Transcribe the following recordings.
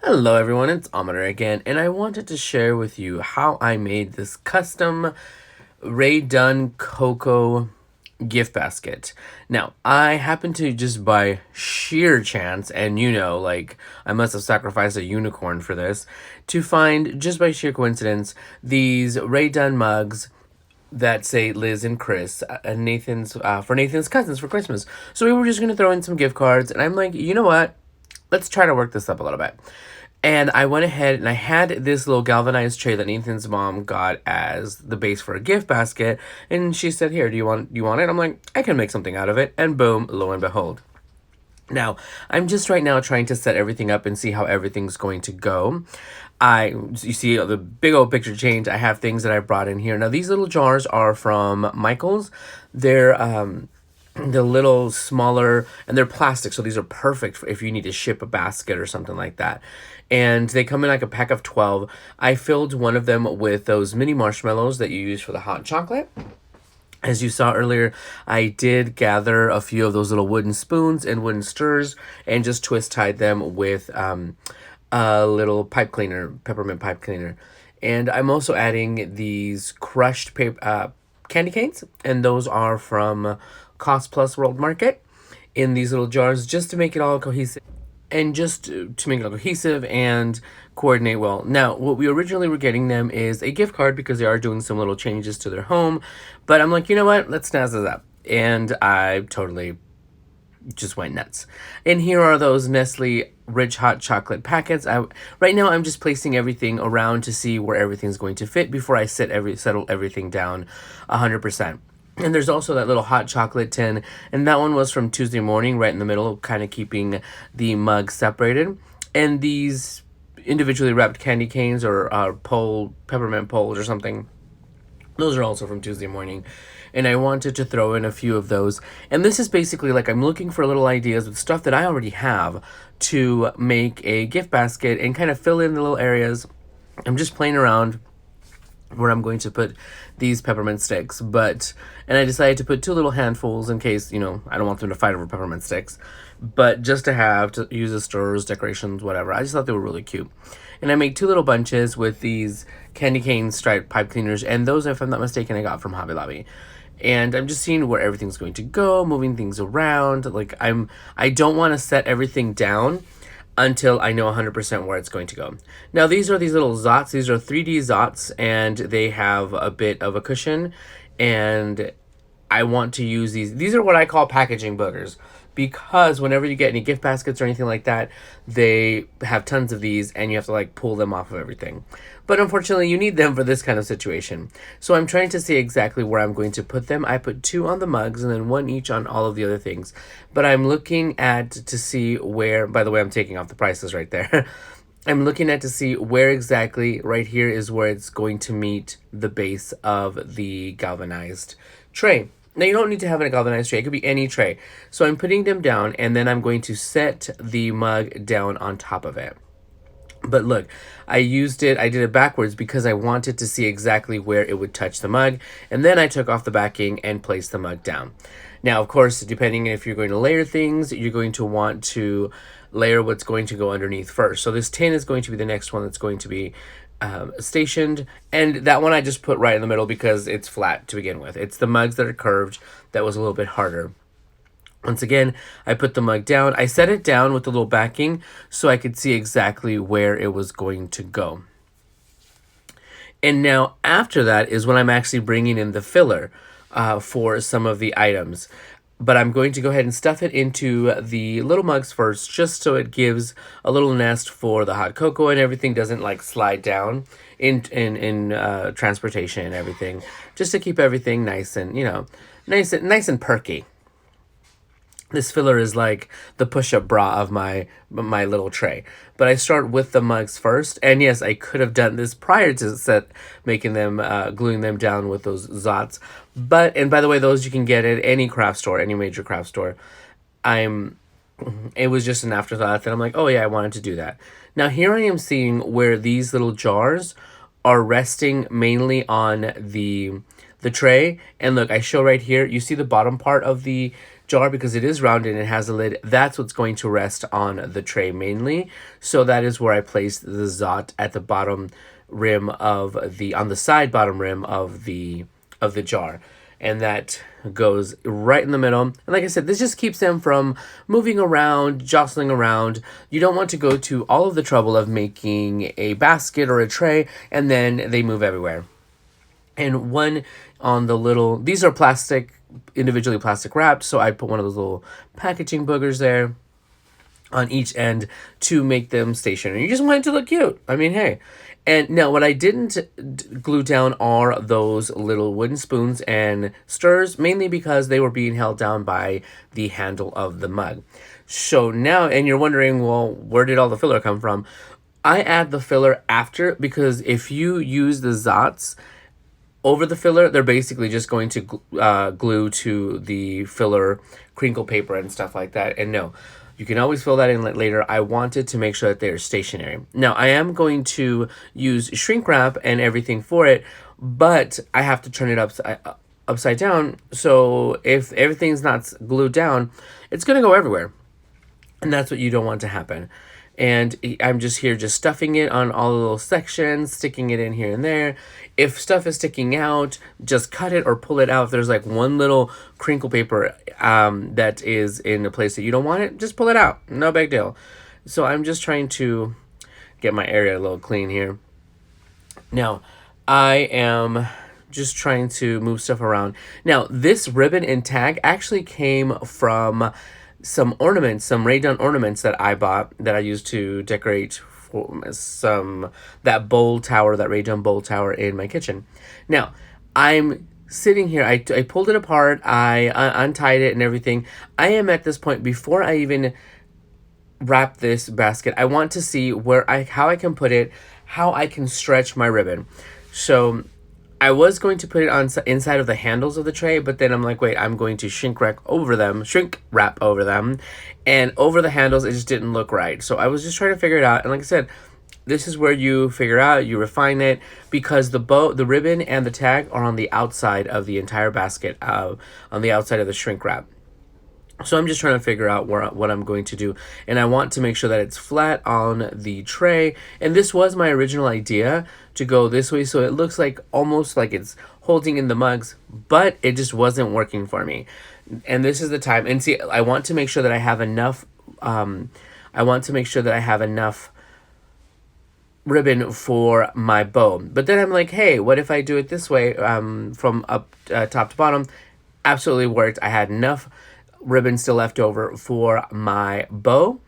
Hello everyone, it's Amateur again, and I wanted to share with you how I made this custom Rae Dunn Cocoa gift basket. Now, I happened to just by sheer chance, and like I must have sacrificed a unicorn for this, to find, just by sheer coincidence, these Rae Dunn mugs that say Liz and Chris and Nathan's for Nathan's cousins for Christmas. So we were just gonna throw in some gift cards, and I'm like, you know what? Let's try to work this up a little bit. And I went ahead and I had this little galvanized tray that Nathan's mom got as the base for a gift basket, and she said, "Here, do you want it?" I'm like, "I can make something out of it." And boom, lo and behold. Now, I'm just right now trying to set everything up and see how everything's going to go. You see the big old picture change. I have things that I brought in here. Now, these little jars are from Michael's. They're the little smaller, and they're plastic, so these are perfect for if you need to ship a basket or something like that. And they come in like a pack of 12. I filled one of them with those mini marshmallows that you use for the hot chocolate. As you saw earlier, I did gather a few of those little wooden spoons and wooden stirrers and just twist tied them with a little pipe cleaner, peppermint pipe cleaner. And I'm also adding these crushed candy canes, and those are from Cost Plus World Market in these little jars just to make it all cohesive and just to make it all cohesive and coordinate well. Now, what we originally were getting them is a gift card because they are doing some little changes to their home, but I'm like, you know what? Let's snazz this up. And I totally just went nuts. And here are those Nestle rich hot chocolate packets. Right now I'm just placing everything around to see where everything's going to fit before I settle everything down 100%. And there's also that little hot chocolate tin, and that one was from Tuesday morning, right in the middle, kind of keeping the mug separated. And these individually wrapped candy canes or peppermint poles or something, those are also from Tuesday morning. And I wanted to throw in a few of those. And this is basically like I'm looking for little ideas with stuff that I already have to make a gift basket and kind of fill in the little areas. I'm just playing around where I'm going to put these peppermint sticks, and I decided to put two little handfuls in case, I don't want them to fight over peppermint sticks, but just to have to use as stirrers, decorations, whatever. I just thought they were really cute. And I made two little bunches with these candy cane striped pipe cleaners, and those, if I'm not mistaken, I got from Hobby Lobby. And I'm just seeing where everything's going to go, moving things around. I don't want to set everything down until I know 100% where it's going to go. Now, these are these little Zots. These are 3D Zots, and they have a bit of a cushion, and I want to use these. These are what I call packaging boogers, because whenever you get any gift baskets or anything like that, they have tons of these, and you have to pull them off of everything. But unfortunately, you need them for this kind of situation. So I'm trying to see exactly where I'm going to put them. I put two on the mugs and then one each on all of the other things. But I'm looking at to see where, by the way, I'm taking off the prices right there. I'm looking at to see where exactly right here is where it's going to meet the base of the galvanized tray. Now, you don't need to have a galvanized tray. It could be any tray. So I'm putting them down, and then I'm going to set the mug down on top of it. But look, I did it backwards because I wanted to see exactly where it would touch the mug. And then I took off the backing and placed the mug down. Now, of course, depending if you're going to layer things, you're going to want to layer what's going to go underneath first. So this tin is going to be the next one that's going to be stationed. And that one I just put right in the middle because it's flat to begin with. It's the mugs that are curved that was a little bit harder. Once again, I put the mug down. I set it down with the little backing so I could see exactly where it was going to go. And now after that is when I'm actually bringing in the filler for some of the items. But I'm going to go ahead and stuff it into the little mugs first, just so it gives a little nest for the hot cocoa and everything doesn't slide down in transportation and everything, just to keep everything nice and nice and perky. This filler is like the push-up bra of my little tray. But I start with the mugs first. And yes, I could have done this prior to making them, gluing them down with those Zots. And by the way, those you can get at any craft store, any major craft store. It was just an afterthought that I'm like, oh yeah, I wanted to do that. Now here I am seeing where these little jars are resting mainly on the tray. And look, I show right here, you see the bottom part of the jar, because it is rounded and it has a lid, that's what's going to rest on the tray mainly. So that is where I placed the Zot at the bottom rim of on the side bottom rim of the jar. And that goes right in the middle. And like I said, this just keeps them from moving around, jostling around. You don't want to go to all of the trouble of making a basket or a tray and then they move everywhere. And one on the little, these are plastic, individually plastic wrapped, so I put one of those little packaging boogers there on each end to make them stationary. You just want it to look cute. I mean, hey. And now what I didn't glue down are those little wooden spoons and stirrers, mainly because they were being held down by the handle of the mug. So now, and you're wondering, well, where did all the filler come from? I add the filler after, because if you use the Zots over the filler, they're basically just going to glue to the filler crinkle paper and stuff like that. And no, you can always fill that in later. I wanted to make sure that they're stationary. Now, I am going to use shrink wrap and everything for it, but I have to turn it upside down. So if everything's not glued down, it's going to go everywhere. And that's what you don't want to happen. And I'm just here just stuffing it on all the little sections, sticking it in here and there. If stuff is sticking out, just cut it or pull it out. If there's like one little crinkle paper that is in a place that you don't want it, just pull it out. No big deal. So I'm just trying to get my area a little clean here. Now, I am just trying to move stuff around. Now, this ribbon and tag actually came from some ornaments, some Rae Dunn ornaments that I bought that I used to decorate for that bowl tower, that Rae Dunn bowl tower in my kitchen. Now, I'm sitting here, I pulled it apart, I untied it and everything. I am at this point, before I even wrap this basket, I want to see how I can put it, how I can stretch my ribbon. So I was going to put it on inside of the handles of the tray, but then I'm like, wait, I'm going to shrink wrap over them, and over the handles, it just didn't look right. So I was just trying to figure it out. And like I said, this is where you figure out, you refine it, because the ribbon and the tag are on the outside of the entire basket, on the outside of the shrink wrap. So I'm just trying to figure out what I'm going to do. And I want to make sure that it's flat on the tray. And this was my original idea, to go this way, so it looks like almost like it's holding in the mugs, but it just wasn't working for me. And this is the time. And see, I want to make sure that I have enough, ribbon for my bow. But then I'm like, hey, what if I do it this way, from top to bottom? Absolutely worked. I had enough ribbon still left over for my bow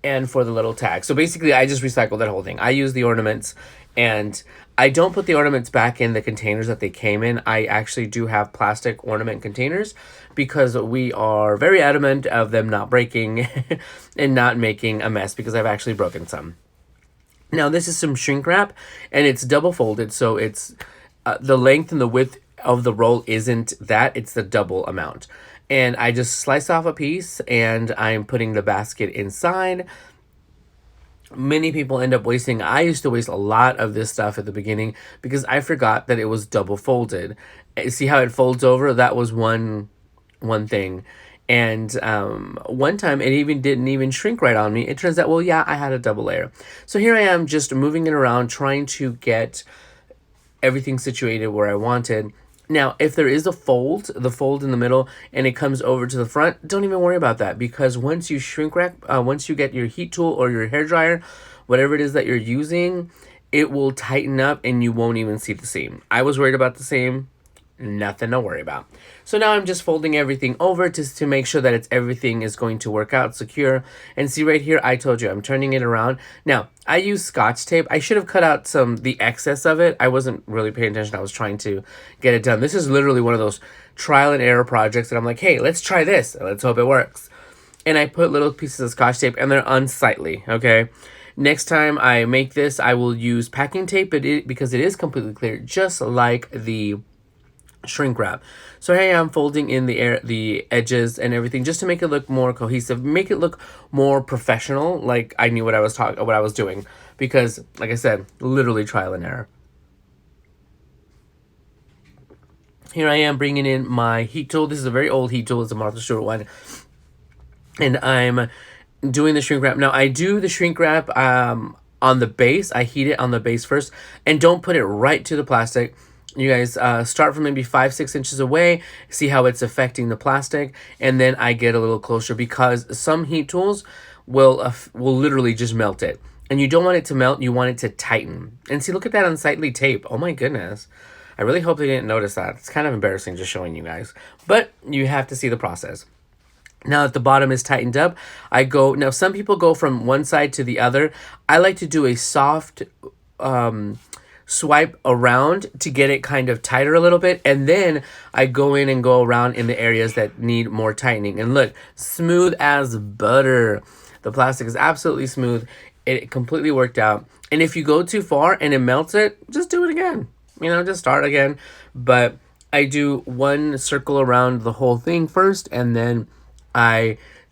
and for the little tag. So basically, I just recycled that whole thing. I use the ornaments, and I don't put the ornaments back in the containers that they came in. I actually do have plastic ornament containers, because we are very adamant of them not breaking and not making a mess, because I've actually broken some. Now, this is some shrink wrap, and it's double folded, so it's the length and the width of the roll isn't that, it's the double amount. And I just slice off a piece, and I'm putting the basket inside. Many people end up wasting. I used to waste a lot of this stuff at the beginning because I forgot that it was double folded. See how it folds over? That was one thing. And one time it didn't even shrink right on me. It turns out, well, yeah, I had a double layer. So here I am just moving it around, trying to get everything situated where I wanted. Now, if there is the fold in the middle, and it comes over to the front, don't even worry about that, because once you shrink wrap, once you get your heat tool or your hairdryer, whatever it is that you're using, it will tighten up and you won't even see the seam. I was worried about the seam. Nothing to worry about. So now I'm just folding everything over to make sure that everything is going to work out secure. And see right here, I told you I'm turning it around. Now, I use Scotch tape. I should have cut out the excess of it. I wasn't really paying attention. I was trying to get it done. This is literally one of those trial and error projects that I'm like, hey, let's try this. Let's hope it works. And I put little pieces of Scotch tape, and they're unsightly, okay? Next time I make this, I will use packing tape because it is completely clear, just like the shrink wrap. So here I am folding in the edges and everything, just to make it look more cohesive, make it look more professional, like I knew what I was doing, because like I said, literally trial and error. Here I am bringing in my heat tool. This is a very old heat tool. It's a Martha Stewart one. And I'm doing the shrink wrap. Now, I do the shrink wrap on the base. I heat it on the base first. And don't put it right to the plastic. You guys start from maybe 5-6 inches away. See how it's affecting the plastic. And then I get a little closer because some heat tools will literally just melt it. And you don't want it to melt. You want it to tighten. And see, look at that unsightly tape. Oh, my goodness. I really hope they didn't notice that. It's kind of embarrassing just showing you guys. But you have to see the process. Now that the bottom is tightened up, now some people go from one side to the other. I like to do a soft swipe around to get it kind of tighter a little bit. And then I go in and go around in the areas that need more tightening. And look, smooth as butter. The plastic is absolutely smooth. It completely worked out. And if you go too far and it melts it, just do it again. Just start again. But I do one circle around the whole thing first, and then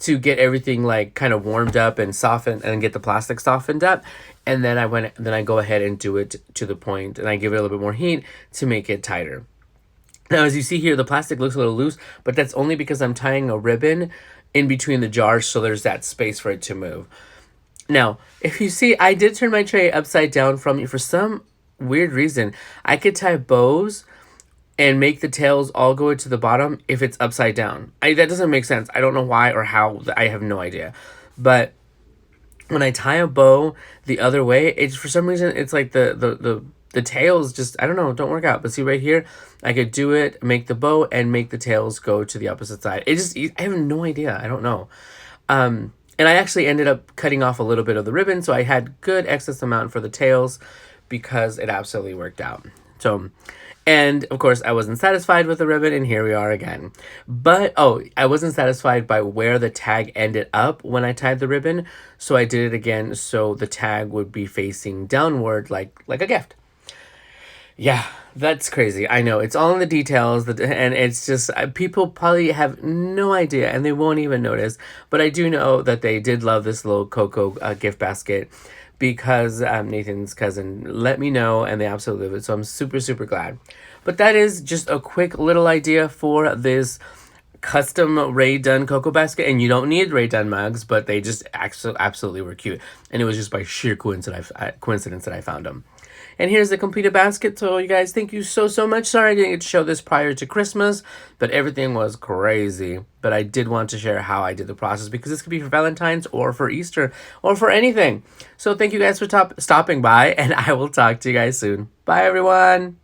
to get everything like kind of warmed up and softened and get the plastic softened up. And then I go ahead and do it to the point, and I give it a little bit more heat to make it tighter. Now, as you see here, the plastic looks a little loose, but that's only because I'm tying a ribbon in between the jars, so there's that space for it to move. Now, if you see, I did turn my tray upside down for some weird reason. I could tie bows and make the tails all go to the bottom if it's upside down. That doesn't make sense. I don't know why or how. I have no idea. But when I tie a bow the other way, it's for some reason it's like the tails just, I don't know, don't work out. But see right here, I could do it, make the bow, and make the tails go to the opposite side. I have no idea. I don't know. And I actually ended up cutting off a little bit of the ribbon, so I had good excess amount for the tails because it absolutely worked out. So, and of course, I wasn't satisfied with the ribbon, and here we are again. But, I wasn't satisfied by where the tag ended up when I tied the ribbon, so I did it again so the tag would be facing downward like a gift. Yeah, that's crazy. I know. It's all in the details, and it's just, people probably have no idea, and they won't even notice. But I do know that they did love this little Coco gift basket because Nathan's cousin let me know, and they absolutely love it. So I'm super, super glad. But that is just a quick little idea for this custom Rae Dunn Coco basket. And you don't need Rae Dunn mugs, but they just absolutely were cute. And it was just by sheer coincidence that I found them. And here's the completed basket. So you guys, thank you so, so much. Sorry I didn't get to show this prior to Christmas, but everything was crazy. But I did want to share how I did the process because this could be for Valentine's or for Easter or for anything. So thank you guys for stopping by, and I will talk to you guys soon. Bye, everyone.